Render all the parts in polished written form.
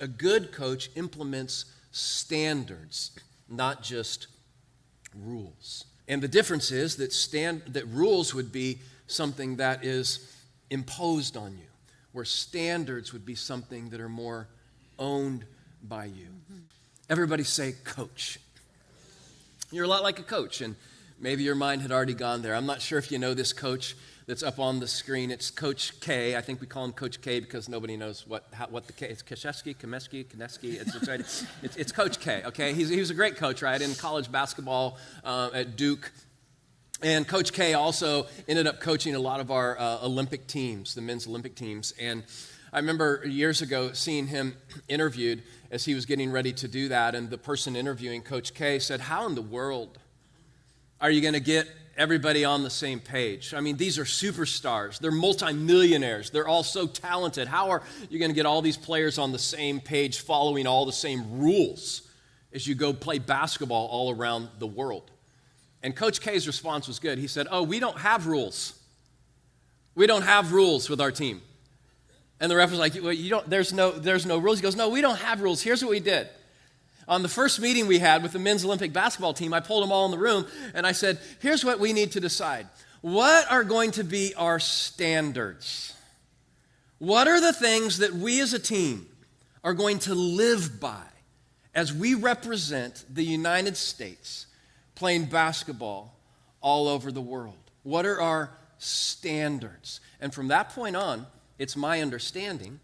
A good coach implements standards, not just rules. And the difference is that rules would be something that is imposed on you, where standards would be something that are more owned by you. Everybody say coach. You're a lot like a coach, and maybe your mind had already gone there. I'm not sure if you know this coach that's up on the screen. It's Coach K. I think we call him Coach K because nobody knows what the K. It's Krzyzewski, Komeski. It's Coach K. Okay, he was a great coach, right, in college basketball at Duke. And Coach K also ended up coaching a lot of our Olympic teams, the men's Olympic teams. And I remember years ago seeing him interviewed as he was getting ready to do that. And the person interviewing Coach K said, "How in the world are you going to get everybody on the same page? I mean, these are superstars. They're multimillionaires. They're all so talented. How are you going to get all these players on the same page following all the same rules as you go play basketball all around the world?" And Coach K's response was good. He said, "Oh, we don't have rules. We don't have rules with our team." And the ref was like, "Well, there's no rules." He goes, "No, we don't have rules. Here's what we did. On the first meeting we had with the men's Olympic basketball team, I pulled them all in the room and I said, here's what we need to decide. What are going to be our standards? What are the things that we as a team are going to live by as we represent the United States playing basketball all over the world? What are our standards?" And from that point on, it's my understanding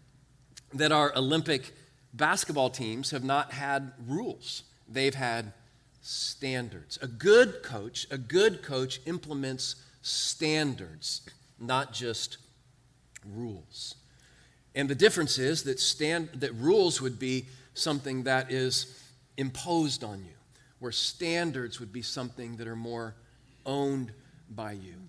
that our Olympic basketball teams have not had rules. They've had standards. A good coach implements standards, not just rules. And the difference is that rules would be something that is imposed on you, where standards would be something that are more owned by you.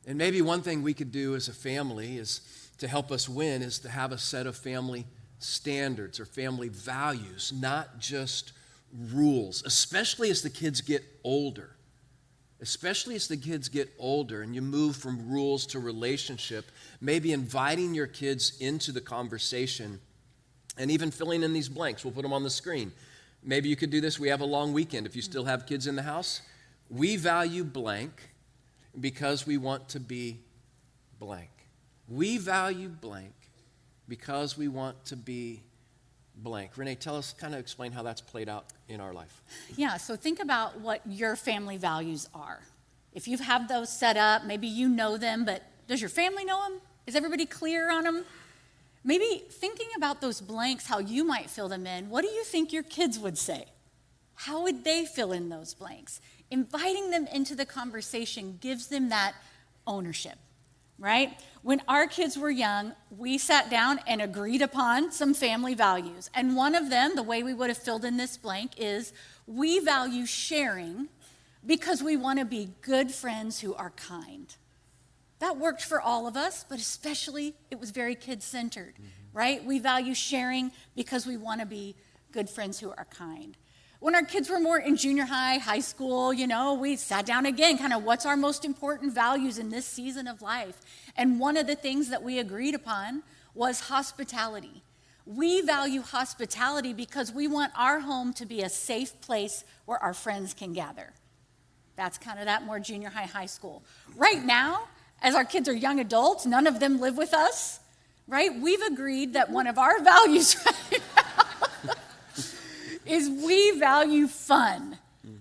And maybe one thing we could do as a family is to help us win is to have a set of family standards or family values, not just rules, especially as the kids get older. Especially as the kids get older and you move from rules to relationship, maybe inviting your kids into the conversation and even filling in these blanks. We'll put them on the screen. Maybe you could do this. We have a long weekend. If you still have kids in the house, we value blank because we want to be blank. We value blank because we want to be blank. Renee, kind of explain how that's played out in our life. Yeah, so think about what your family values are. If you have those set up, maybe you know them, but does your family know them? Is everybody clear on them? Maybe thinking about those blanks, how you might fill them in, what do you think your kids would say? How would they fill in those blanks? Inviting them into the conversation gives them that ownership, right? When our kids were young, we sat down and agreed upon some family values. And one of them, the way we would have filled in this blank, is we value sharing because we want to be good friends who are kind. That worked for all of us, but especially it was very kid-centered, right? We value sharing because we want to be good friends who are kind. When our kids were more in junior high, high school, we sat down again, kind of what's our most important values in this season of life? And one of the things that we agreed upon was hospitality. We value hospitality because we want our home to be a safe place where our friends can gather. That's kind of that more junior high, high school. Right now, as our kids are young adults, none of them live with us, right? We've agreed that one of our values right now is we value fun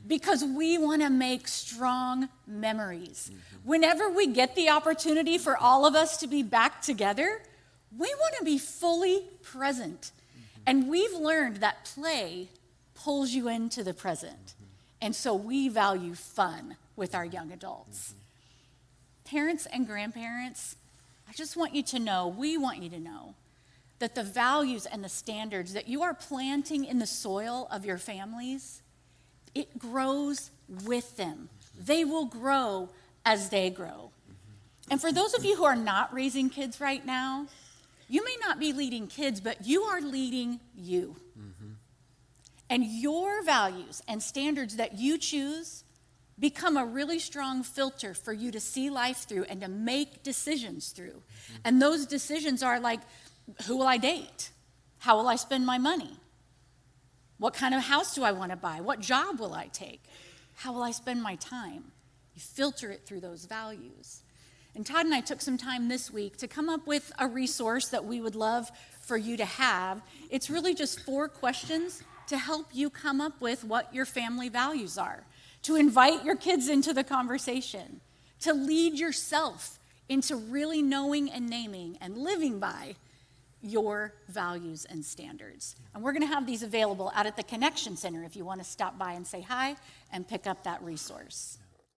because we want to make strong memories. Whenever we get the opportunity for all of us to be back together, we want to be fully present. And we've learned that play pulls you into the present. And so we value fun with our young adults. Parents and grandparents, I just want you to know, we want you to know, that the values and the standards that you are planting in the soil of your families, it grows with them. They will grow as they grow. And for those of you who are not raising kids right now, you may not be leading kids, but you are leading you. And your values and standards that you choose become a really strong filter for you to see life through and to make decisions through. And those decisions are like, who will I date? How will I spend my money? What kind of house do I want to buy? What job will I take? How will I spend my time? You filter it through those values. And Todd and I took some time this week to come up with a resource that we would love for you to have. It's really just 4 questions to help you come up with what your family values are, to invite your kids into the conversation, to lead yourself into really knowing and naming and living by your values and standards. And we're going to have these available out at the Connection Center if you want to stop by and say hi and pick up that resource.